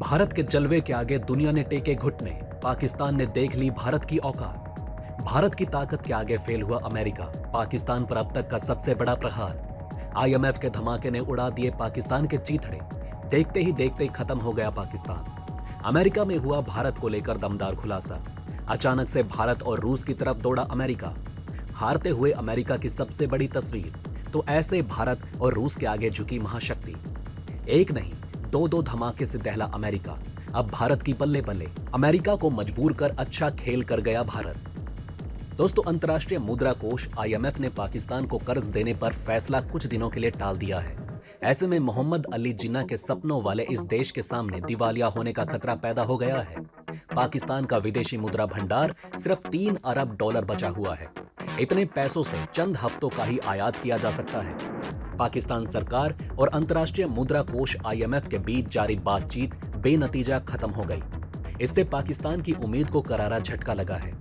भारत के जलवे के आगे दुनिया ने टेके घुटने, पाकिस्तान ने देख ली भारत की औकात। भारत की ताकत के आगे फेल हुआ अमेरिका, पाकिस्तान पर अब तक का सबसे बड़ा प्रहार। आईएमएफ के धमाके ने उड़ा दिए पाकिस्तान के चीथड़े। देखते ही देखते ही खत्म हो गया पाकिस्तान। अमेरिका में हुआ भारत को लेकर दमदार खुलासा। अचानक से भारत और रूस की तरफ दौड़ा अमेरिका। हारते हुए अमेरिका की सबसे बड़ी तस्वीर, तो ऐसे भारत और रूस के आगे झुकी महाशक्ति। एक नहीं, दो धमाके से दहला अमेरिका। अब भारत की पल्ले पल्ले, अमेरिका को मजबूर कर अच्छा खेल कर गया भारत। दोस्तों, अंतर्राष्ट्रीय मुद्रा कोष आईएमएफ ने पाकिस्तान को कर्ज देने पर फैसला कुछ दिनों के लिए टाल दिया है। ऐसे में मोहम्मद अली जिन्ना के सपनों वाले इस देश के सामने दिवालिया होने का खतरा पैदा हो गया है। पाकिस्तान का विदेशी मुद्रा भंडार सिर्फ $3 अरब बचा हुआ है। इतने पैसों से चंद हफ्तों का ही आयात किया जा सकता है। पाकिस्तान सरकार और अंतर्राष्ट्रीय मुद्रा कोष आईएमएफ के बीच जारी बातचीत बेनतीजा खत्म हो गई। इससे पाकिस्तान की उम्मीद को करारा झटका लगा है।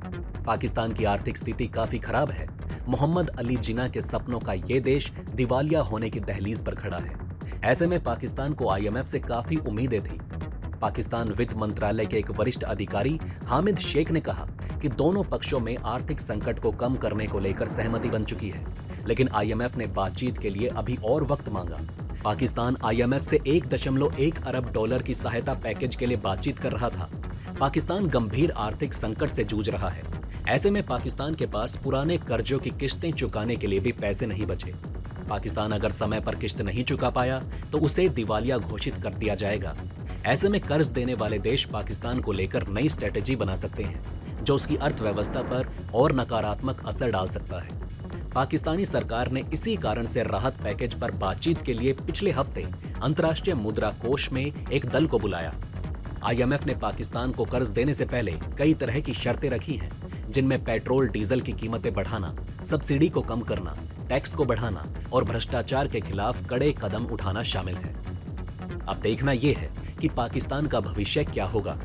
पाकिस्तान की आर्थिक स्थिति काफी खराब है। मोहम्मद अली जिन्ना के सपनों का ये देश दिवालिया होने की दहलीज पर खड़ा है। ऐसे में पाकिस्तान को आईएमएफ से काफी उम्मीदें थी। पाकिस्तान वित्त मंत्रालय के एक वरिष्ठ अधिकारी हामिद शेख ने कहा कि दोनों पक्षों में आर्थिक संकट को कम करने को लेकर सहमति बन चुकी है, लेकिन आईएमएफ ने बातचीत के लिए अभी और वक्त मांगा। पाकिस्तान आईएमएफ से $1.1 अरब की सहायता पैकेज के लिए बातचीत कर रहा था। पाकिस्तान गंभीर आर्थिक संकट से जूझ रहा है। ऐसे में पाकिस्तान के पास पुराने कर्जों की किश्तें चुकाने के लिए भी पैसे नहीं बचे। पाकिस्तान अगर समय पर किश्त नहीं चुका पाया तो उसे दिवालिया घोषित कर दिया जाएगा। ऐसे में कर्ज देने वाले देश पाकिस्तान को लेकर नई स्ट्रेटेजी बना सकते हैं, जो उसकी अर्थव्यवस्था पर और नकारात्मक असर डाल सकता है। पाकिस्तानी सरकार ने इसी कारण से राहत पैकेज पर बातचीत के लिए पिछले हफ्ते अंतर्राष्ट्रीय मुद्रा कोष में एक दल को बुलाया। आईएमएफ ने पाकिस्तान को कर्ज देने से पहले कई तरह की शर्तें रखी हैं, जिनमें पेट्रोल डीजल की कीमतें बढ़ाना, सब्सिडी को कम करना, टैक्स को बढ़ाना और भ्रष्टाचार के खिलाफ कड़े कदम उठाना शामिल है। अब देखना यह है कि पाकिस्तान का भविष्य क्या होगा।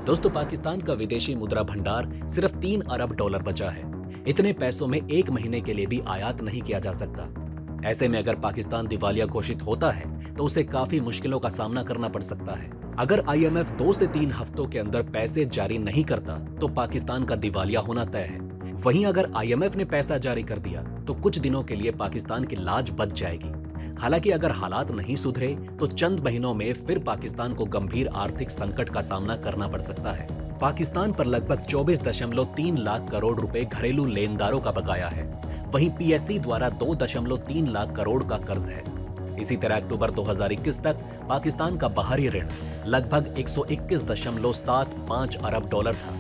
दोस्तों, पाकिस्तान का विदेशी मुद्रा भंडार सिर्फ $3 अरब बचा है। इतने पैसों में एक महीने के लिए भी आयात नहीं किया जा सकता। ऐसे में अगर पाकिस्तान दिवालिया घोषित होता है तो उसे काफी मुश्किलों का सामना करना पड़ सकता है। अगर आईएमएफ 2 से 3 हफ्तों के अंदर पैसे जारी नहीं करता तो पाकिस्तान का दिवालिया होना तय है। वहीं अगर आईएमएफ ने पैसा जारी कर दिया तो कुछ दिनों के लिए पाकिस्तान की लाज बच जाएगी। हालांकि अगर हालात नहीं सुधरे तो चंद महीनों में फिर पाकिस्तान को गंभीर आर्थिक संकट का सामना करना पड़ सकता है। पाकिस्तान पर लगभग 24.3 लाख करोड़ रुपए घरेलू लेनदारों का बकाया है। वहीं पीएससी द्वारा 2.3 लाख करोड़ का कर्ज है। इसी तरह अक्टूबर 2021 तक पाकिस्तान का बाहरी ऋण लगभग $121.75 अरब था।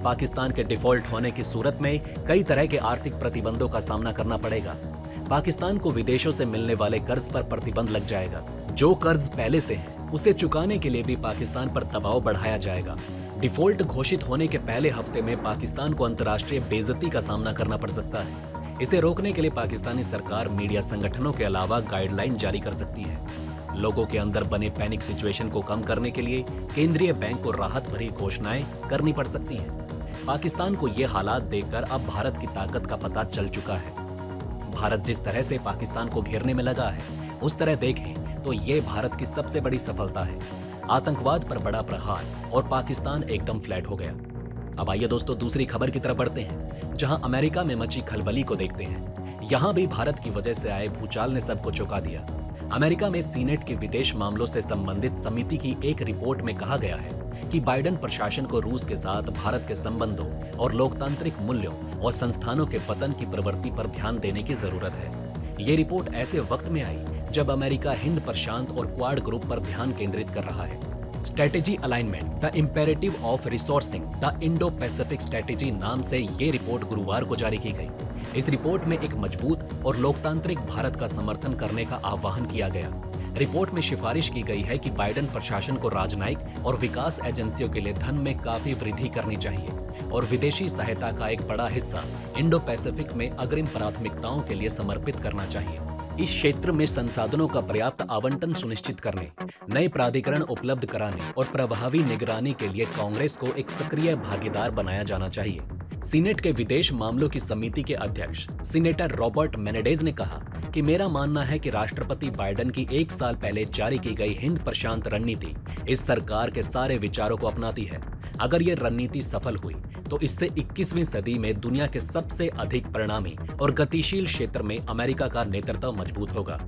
पाकिस्तान के डिफॉल्ट होने की सूरत में कई तरह के आर्थिक प्रतिबंधों का सामना करना पड़ेगा। पाकिस्तान को विदेशों से मिलने वाले कर्ज पर प्रतिबंध लग जाएगा। जो कर्ज पहले से है उसे चुकाने के लिए भी पाकिस्तान पर दबाव बढ़ाया जाएगा। डिफॉल्ट घोषित होने के पहले हफ्ते में पाकिस्तान को अंतर्राष्ट्रीय बेइज्जती का सामना करना पड़ सकता है। इसे रोकने के लिए पाकिस्तानी सरकार मीडिया संगठनों के अलावा गाइडलाइन जारी कर सकती है। लोगों के अंदर बने पैनिक सिचुएशन को कम करने के लिए केंद्रीय बैंक को राहत भरी घोषणाएं करनी पड़ सकती हैं। पाकिस्तान को ये हालात देखकर अब भारत की ताकत का पता चल चुका है। भारत जिस तरह से पाकिस्तान को घेरने में लगा है, उस तरह देखें तो ये भारत की सबसे बड़ी सफलता है। आतंकवाद पर बड़ा प्रहार और पाकिस्तान एकदम फ्लैट हो गया। अब आइए दोस्तों दूसरी खबर की तरफ बढ़ते हैं, जहां अमेरिका में मची खलबली को देखते हैं। यहां भी भारत की वजह से आए भूचाल ने सबको चौंका दिया। अमेरिका में सीनेट की विदेश मामलों से संबंधित समिति की एक रिपोर्ट में कहा गया है कि बाइडेन प्रशासन को रूस के साथ भारत के संबंधों और लोकतांत्रिक मूल्यों और संस्थानों के पतन की प्रवृत्ति पर ध्यान देने की जरूरत है। ये रिपोर्ट ऐसे वक्त में आई जब अमेरिका हिंद प्रशांत और क्वाड ग्रुप पर ध्यान केंद्रित कर रहा है। Strategy alignment, the imperative of resourcing the Indo Pacific strategy नाम से ये रिपोर्ट गुरुवार को जारी की गई। इस रिपोर्ट में एक मजबूत और लोकतांत्रिक भारत का समर्थन करने का आह्वान किया गया। रिपोर्ट में सिफारिश की गई है कि बाइडेन प्रशासन को राजनयिक और विकास एजेंसियों के लिए धन में काफी वृद्धि करनी चाहिए और विदेशी सहायता का एक बड़ा हिस्सा इंडो पैसिफिक में अग्रिम प्राथमिकताओं के लिए समर्पित करना चाहिए। इस क्षेत्र में संसाधनों का पर्याप्त आवंटन सुनिश्चित करने, नए प्राधिकरण उपलब्ध कराने और प्रभावी निगरानी के लिए कांग्रेस को एक सक्रिय भागीदार बनाया जाना चाहिए। सीनेट के विदेश मामलों की समिति के अध्यक्ष सीनेटर रॉबर्ट मेनेडेज ने कहा कि मेरा मानना है कि राष्ट्रपति बाइडेन की 1 साल पहले जारी की गई हिंद प्रशांत रणनीति इस सरकार के सारे विचारों को अपनाती है। अगर ये रणनीति सफल हुई तो इससे 21वीं सदी में दुनिया के सबसे अधिक परिणामी और गतिशील क्षेत्र में अमेरिका का नेतृत्व मजबूत होगा।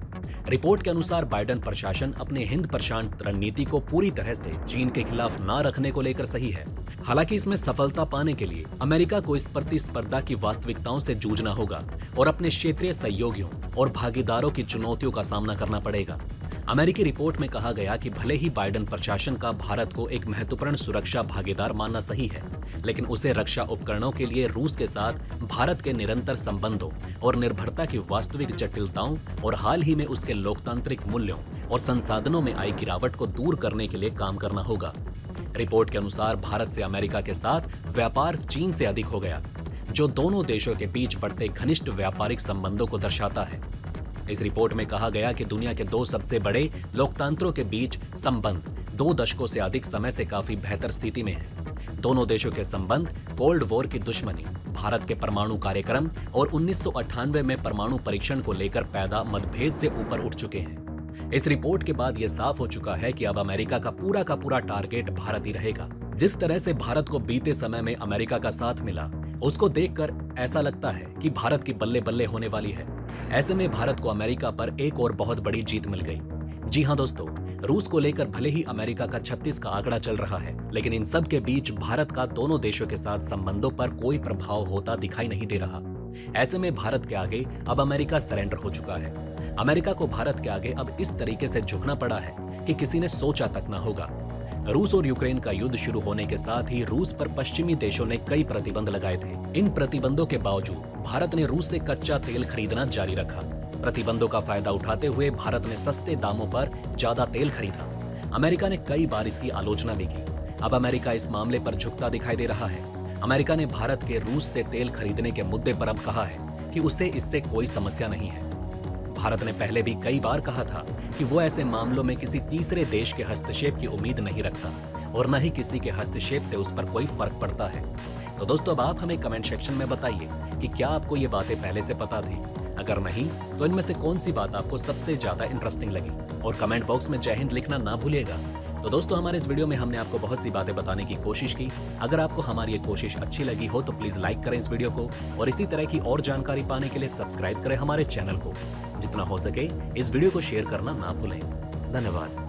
रिपोर्ट के अनुसार बाइडेन प्रशासन अपने हिंद प्रशांत रणनीति को पूरी तरह से चीन के खिलाफ ना रखने को लेकर सही है। हालांकि इसमें सफलता पाने के लिए अमेरिका को इस प्रतिस्पर्धा की वास्तविकताओं से जूझना होगा और अपने क्षेत्रीय सहयोगियों और भागीदारों की चुनौतियों का सामना करना पड़ेगा। अमेरिकी रिपोर्ट में कहा गया कि भले ही बाइडेन प्रशासन का भारत को एक महत्वपूर्ण सुरक्षा भागीदार मानना सही है, लेकिन उसे रक्षा उपकरणों के लिए रूस के साथ भारत के निरंतर संबंधों और निर्भरता की वास्तविक जटिलताओं और हाल ही में उसके लोकतांत्रिक मूल्यों और संसाधनों में आई गिरावट को दूर करने के लिए काम करना होगा। रिपोर्ट के अनुसार भारत से अमेरिका के साथ व्यापार चीन से अधिक हो गया, जो दोनों देशों के बीच बढ़ते घनिष्ठ व्यापारिक संबंधों को दर्शाता है। इस रिपोर्ट में कहा गया कि दुनिया के 2 सबसे बड़े लोकतंत्रों के बीच संबंध 2 दशकों से अधिक समय से काफी बेहतर स्थिति में है। दोनों देशों के संबंध कोल्ड वॉर की दुश्मनी, भारत के परमाणु कार्यक्रम और 1998 में परमाणु परीक्षण को लेकर पैदा मतभेद से ऊपर उठ चुके हैं। इस रिपोर्ट के बाद यह साफ हो चुका है कि अब अमेरिका का पूरा टारगेट भारत ही रहेगा। जिस तरह से भारत को बीते समय में अमेरिका का साथ मिला, उसको देखकर ऐसा लगता है कि भारत की बल्ले बल्ले होने वाली है। ऐसे में भारत को अमेरिका पर एक और बहुत बड़ी जीत मिल गई। जी हां दोस्तों, रूस को लेकर भले ही अमेरिका का 36 का आंकड़ा चल रहा है, लेकिन इन सब के बीच भारत का दोनों देशों के साथ संबंधों पर कोई प्रभाव होता दिखाई नहीं दे रहा। ऐसे में भारत के आगे अब अमेरिका सरेंडर हो चुका है। अमेरिका को भारत के आगे अब इस तरीके से झुकना पड़ा है कि किसी ने सोचा तक न होगा। रूस और यूक्रेन का युद्ध शुरू होने के साथ ही रूस पर पश्चिमी देशों ने कई प्रतिबंध लगाए थे। इन प्रतिबंधों के बावजूद भारत ने रूस से कच्चा तेल खरीदना जारी रखा। प्रतिबंधों का फायदा उठाते हुए भारत ने सस्ते दामों पर ज्यादा तेल खरीदा। अमेरिका ने कई बार इसकी आलोचना भी की। अब अमेरिका इस मामले पर झुकता दिखाई दे रहा है। अमेरिका ने भारत के रूस से तेल खरीदने के मुद्दे पर अब कहा है कि उसे इससे कोई समस्या नहीं है। भारत ने पहले भी कई बार कहा था कि वो ऐसे मामलों में किसी तीसरे देश के हस्तक्षेप की उम्मीद नहीं रखता और न ही किसी के हस्तक्षेप से उस पर कोई फर्क पड़ता है। तो दोस्तों, अब आप हमें कमेंट सेक्शन में बताइए कि क्या आपको ये बातें पहले से पता थी। अगर नहीं तो इनमें से कौन सी बात आपको सबसे ज्यादा इंटरेस्टिंग लगी, और कमेंट बॉक्स में जय हिंद लिखना ना भूलिएगा। तो दोस्तों, हमारे इस वीडियो में हमने आपको बहुत सी बातें बताने की कोशिश की। अगर आपको हमारी ये कोशिश अच्छी लगी हो तो प्लीज लाइक करें इस वीडियो को, और इसी तरह की और जानकारी पाने के लिए सब्सक्राइब करें हमारे चैनल को। जितना हो सके इस वीडियो को शेयर करना ना भूलें। धन्यवाद।